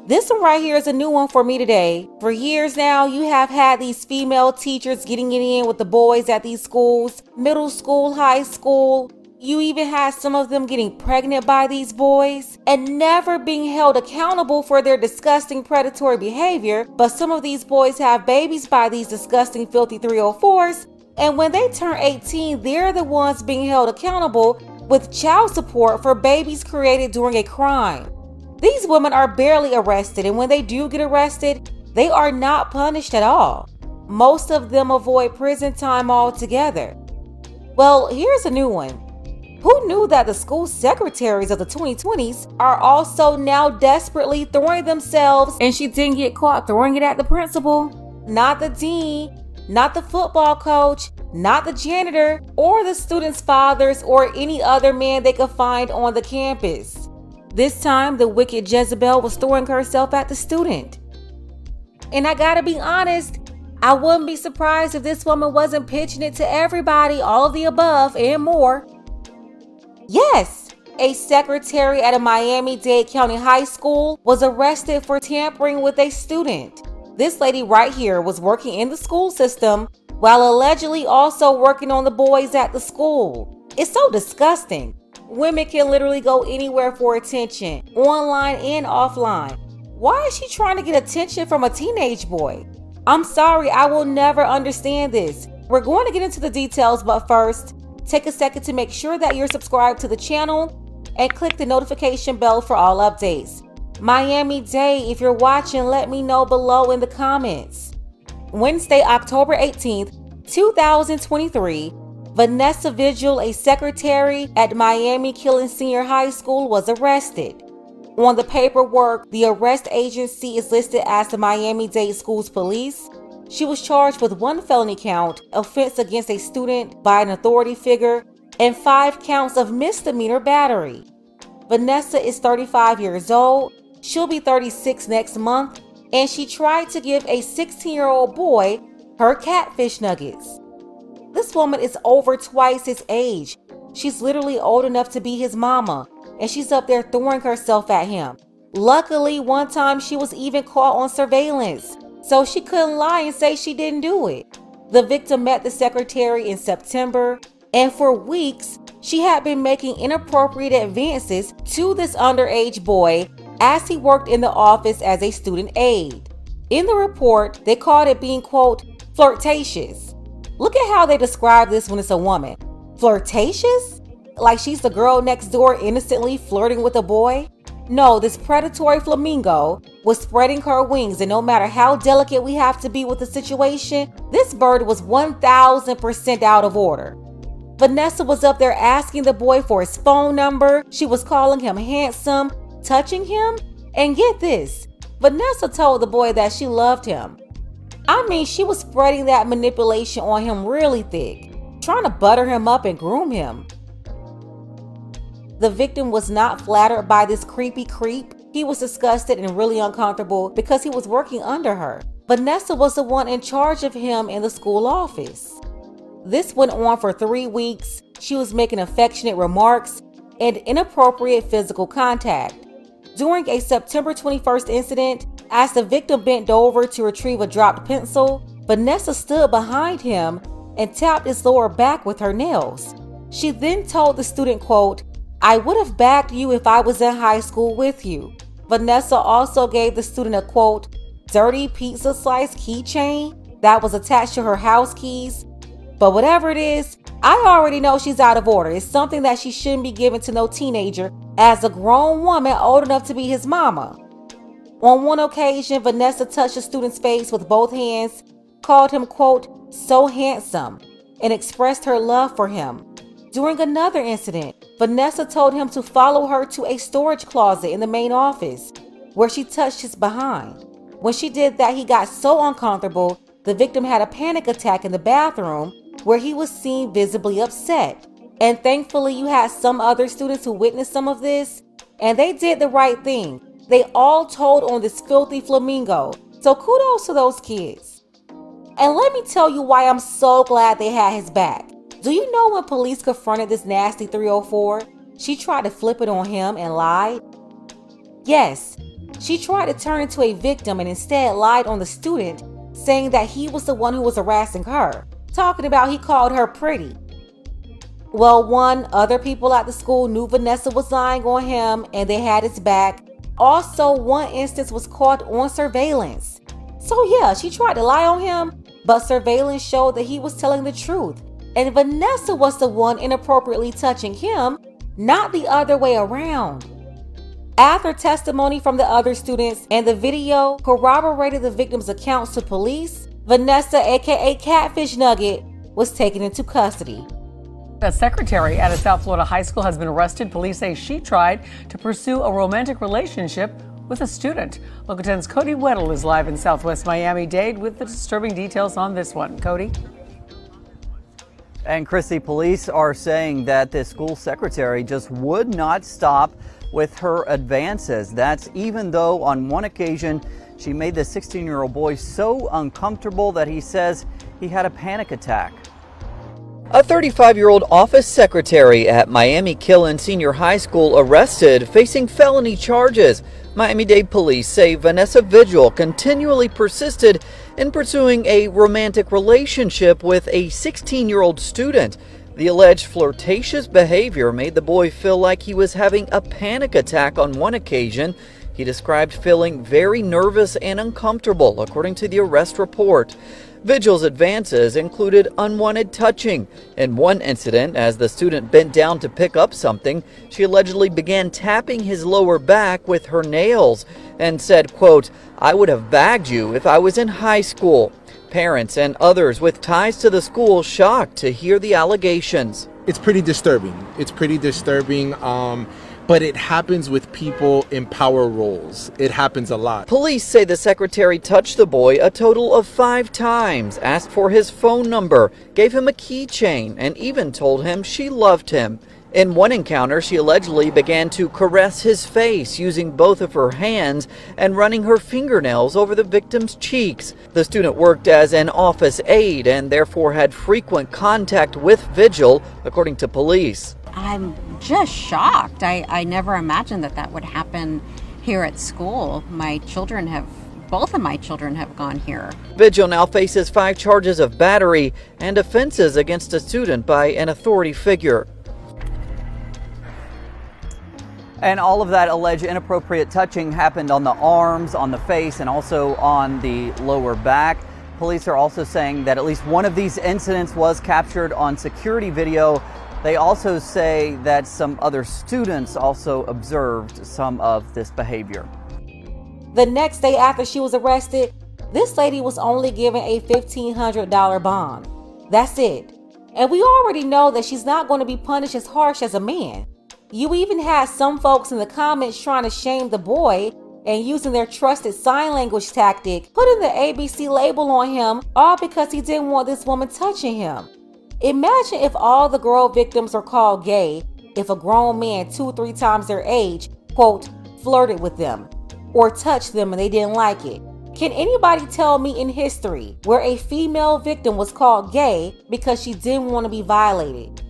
This one right here is a new one for me today. For years now, you have had these female teachers getting it in with the boys at these schools, middle school, high school. You even had some of them getting pregnant by these boys and never being held accountable for their disgusting predatory behavior. But some of these boys have babies by these disgusting filthy 304s, and when they turn 18, they're the ones being held accountable with child support for babies created during a crime. These women are barely arrested, and when they do get arrested, they are not punished at all. Most of them avoid prison time altogether. Well, here's a new one. Who knew that the school secretaries of the 2020s are also now desperately throwing themselves, and she didn't get caught throwing it at the principal? Not the dean, not the football coach, not the janitor, or the students' fathers, or any other man they could find on the campus. This time, the wicked Jezebel was throwing herself at the student. And I gotta be honest, I wouldn't be surprised if this woman wasn't pitching it to everybody, all of the above and more. Yes, a secretary at a Miami-Dade County high school was arrested for tampering with a student. This lady right here was working in the school system while allegedly also working on the boys at the school. It's so disgusting. Women can literally go anywhere for attention, online and offline. Why is she trying to get attention from a teenage boy? I'm sorry, I will never understand this. We're going to get into the details, but first, take a second to make sure that you're subscribed to the channel and click the notification bell for all updates. Miami-Dade, if you're watching, let me know below in the comments. Wednesday, October 18th, 2023, Vanessa Vigil, a secretary at Miami Killen Senior High School, was arrested. On the paperwork, the arrest agency is listed as the Miami-Dade Schools Police. She was charged with 1 felony count, offense against a student by an authority figure, and 5 counts of misdemeanor battery. Vanessa is 35 years old. She'll be 36 next month, and she tried to give a 16-year-old boy her catfish nuggets. This woman is over twice his age. She's literally old enough to be his mama, and she's up there throwing herself at him. Luckily, one time she was even caught on surveillance, so she couldn't lie and say she didn't do it. The victim met the secretary in September, and for weeks, she had been making inappropriate advances to this underage boy as he worked in the office as a student aide. In the report, they called it being, quote, flirtatious. Look at how they describe this when it's a woman. Flirtatious? Like she's the girl next door innocently flirting with a boy? No, this predatory flamingo was spreading her wings, and no matter how delicate we have to be with the situation, this bird was 1000% out of order. Vanessa was up there asking the boy for his phone number. She was calling him handsome, touching him, and get this, Vanessa told the boy that she loved him. I mean, she was spreading that manipulation on him really thick, trying to butter him up and groom him. The victim was not flattered by this creepy creep. He was disgusted and really uncomfortable because he was working under her. Vanessa was the one in charge of him in the school office. This went on for 3 weeks. She was making affectionate remarks and inappropriate physical contact. During a September 21st incident, as the victim bent over to retrieve a dropped pencil, Vanessa stood behind him and tapped his lower back with her nails. She then told the student, quote, I would have backed you if I was in high school with you. Vanessa also gave the student a, quote, dirty pizza slice keychain that was attached to her house keys. But whatever it is, I already know she's out of order. It's something that she shouldn't be giving to no teenager as a grown woman old enough to be his mama. On one occasion, Vanessa touched the student's face with both hands, called him, quote, so handsome, and expressed her love for him. During another incident, Vanessa told him to follow her to a storage closet in the main office, where she touched his behind. When she did that, he got so uncomfortable, the victim had a panic attack in the bathroom, where he was seen visibly upset. And thankfully, you had some other students who witnessed some of this, and they did the right thing. They all told on this filthy flamingo. So kudos to those kids. And let me tell you why I'm so glad they had his back. Do you know when police confronted this nasty 304, she tried to flip it on him and lied? Yes, She tried to turn into a victim and instead lied on the student, saying that he was the one who was harassing her, talking about he called her pretty. Well, other people at the school knew Vanessa was lying on him and they had his back. Also, one instance was caught on surveillance. So yeah, she tried to lie on him, but surveillance showed that he was telling the truth. And Vanessa was the one inappropriately touching him, not the other way around. After testimony from the other students and the video corroborated the victim's accounts to police, Vanessa, aka Catfish Nugget, was taken into custody. A secretary at a South Florida high school has been arrested. Police say she tried to pursue a romantic relationship with a student. Local 10's Cody Weddle is live in Southwest Miami-Dade with the disturbing details on this one. Cody? And Chrissy, police are saying that this school secretary just would not stop with her advances. That's even though on one occasion she made the 16-year-old boy so uncomfortable that he says he had a panic attack. A 35-year-old office secretary at Miami Killen Senior High School arrested, facing felony charges. Miami-Dade police say Vanessa Vigil continually persisted in pursuing a romantic relationship with a 16-year-old student. The alleged flirtatious behavior made the boy feel like he was having a panic attack on one occasion. He described feeling very nervous and uncomfortable, according to the arrest report. Vigil's advances included unwanted touching. In one incident, as the student bent down to pick up something, she allegedly began tapping his lower back with her nails and said, quote, "I would have bagged you if I was in high school." Parents and others with ties to the school shocked to hear the allegations. It's pretty disturbing. But it happens with people in power roles. It happens a lot. Police say the secretary touched the boy a total of 5 times, asked for his phone number, gave him a keychain, and even told him she loved him. In one encounter, she allegedly began to caress his face using both of her hands and running her fingernails over the victim's cheeks. The student worked as an office aide and therefore had frequent contact with Vigil, according to police. I'm just shocked. I never imagined that would happen here at school. Both of my children have gone here. Vigil now faces 5 charges of battery and offenses against a student by an authority figure. And all of that alleged inappropriate touching happened on the arms, on the face, and also on the lower back. Police are also saying that at least one of these incidents was captured on security video. They also say that some other students also observed some of this behavior. The next day after she was arrested, this lady was only given a $1,500 bond. That's it. And we already know that she's not going to be punished as harsh as a man. You even had some folks in the comments trying to shame the boy and using their trusted sign language tactic, putting the ABC label on him, all because he didn't want this woman touching him. Imagine if all the girl victims are called gay if a grown man 2-3 times their age, quote, flirted with them or touched them and they didn't like it. Can anybody tell me in history where a female victim was called gay because she didn't want to be violated?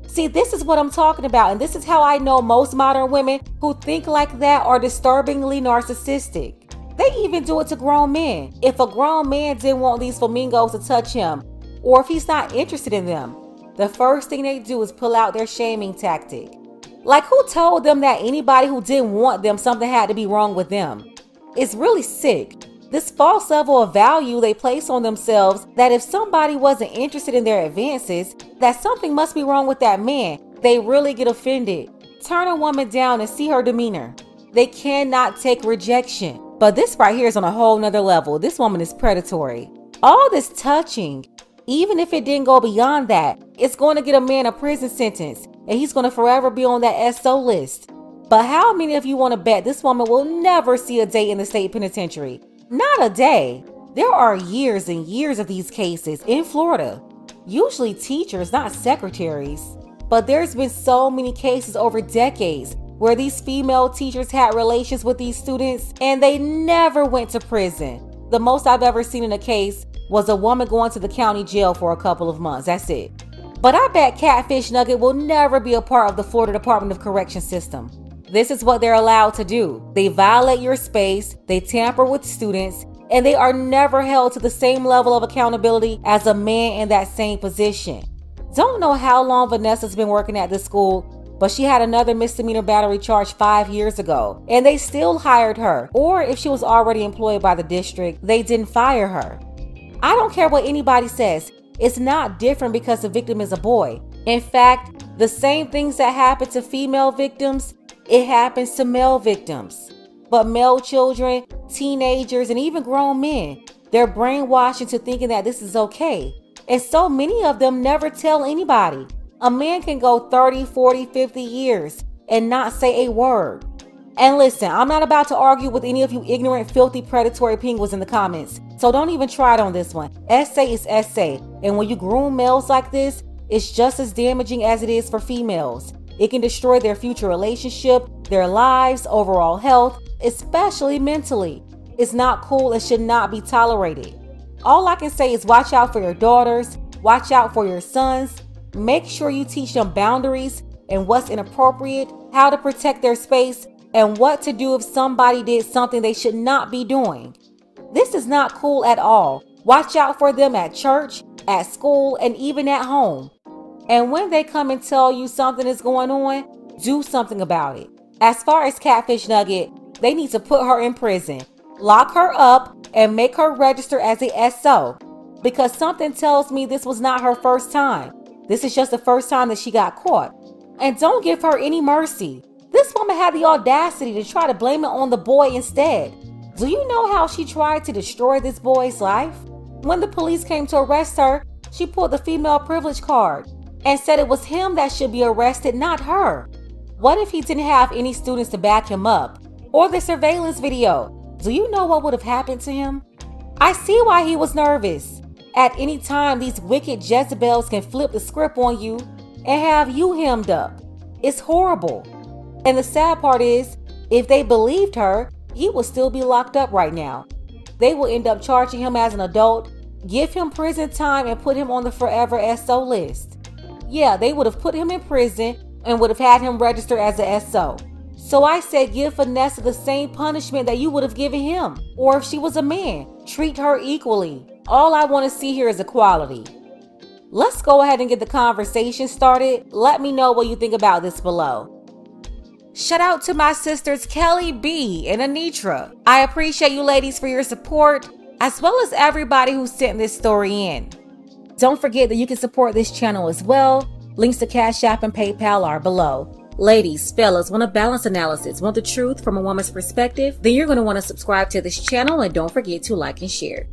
See, this is what I'm talking about, and this is how I know most modern women who think like that are disturbingly narcissistic. They even do it to grown men. If a grown man didn't want these flamingos to touch him, or if he's not interested in them, the first thing they do is pull out their shaming tactic. Like, who told them that anybody who didn't want them, something had to be wrong with them? It's really sick. This false level of value they place on themselves, that if somebody wasn't interested in their advances, that something must be wrong with that man. They really get offended. Turn a woman down and see her demeanor. They cannot take rejection. But this right here is on a whole nother level. This woman is predatory. All this touching, even if it didn't go beyond that, it's going to get a man a prison sentence, and he's going to forever be on that SO list. But how many of you want to bet this woman will never see a day in the state penitentiary? Not a day. There are years and years of these cases in Florida. Usually teachers, not secretaries. But there's been so many cases over decades where these female teachers had relations with these students and they never went to prison. The most I've ever seen in a case was a woman going to the county jail for a couple of months. That's it. But I bet Catfish Nugget will never be a part of the Florida Department of Correction system. This is what they're allowed to do. They violate your space, they tamper with students, and they are never held to the same level of accountability as a man in that same position. Don't know how long Vanessa's been working at this school, but she had another misdemeanor battery charge 5 years ago, and they still hired her. Or if she was already employed by the district, they didn't fire her. I don't care what anybody says. It's not different because the victim is a boy. In fact, the same things that happen to female victims, it happens to male victims. But male children, teenagers, and even grown men, they're brainwashed into thinking that this is okay. And so many of them never tell anybody. A man can go 30, 40, 50 years and not say a word. And listen, I'm not about to argue with any of you ignorant, filthy, predatory penguins in the comments. So don't even try it on this one. Essay is essay. And when you groom males like this, it's just as damaging as it is for females. It can destroy their future relationship, their lives, overall health, especially mentally. It's not cool and should not be tolerated. All I can say is watch out for your daughters, watch out for your sons. Make sure you teach them boundaries and what's inappropriate, how to protect their space, and what to do if somebody did something they should not be doing. This is not cool at all. Watch out for them at church, at school, and even at home. And when they come and tell you something is going on, do something about it. As far as Catfish Nugget, they need to put her in prison, lock her up, and make her register as a SO. Because something tells me this was not her first time. This is just the first time that she got caught. And don't give her any mercy. This woman had the audacity to try to blame it on the boy instead. Do you know how she tried to destroy this boy's life? When the police came to arrest her, she pulled the female privilege card and said it was him that should be arrested, not her. What if he didn't have any students to back him up? Or the surveillance video? Do you know what would have happened to him? I see why he was nervous. At any time, these wicked Jezebels can flip the script on you and have you hemmed up. It's horrible. And the sad part is, if they believed her, he would still be locked up right now. They will end up charging him as an adult, give him prison time, and put him on the forever SO list. Yeah, they would have put him in prison and would have had him register as a SO. So I said give Vanessa the same punishment that you would have given him. Or if she was a man, treat her equally. All I want to see here is equality. Let's go ahead and get the conversation started. Let me know what you think about this below. Shout out to my sisters Kelly B and Anitra. I appreciate you ladies for your support, as well as everybody who sent this story in. Don't forget that you can support this channel as well. Links to Cash App and PayPal are below. Ladies, fellas, want a balanced analysis, want the truth from a woman's perspective? Then you're going to want to subscribe to this channel and don't forget to like and share.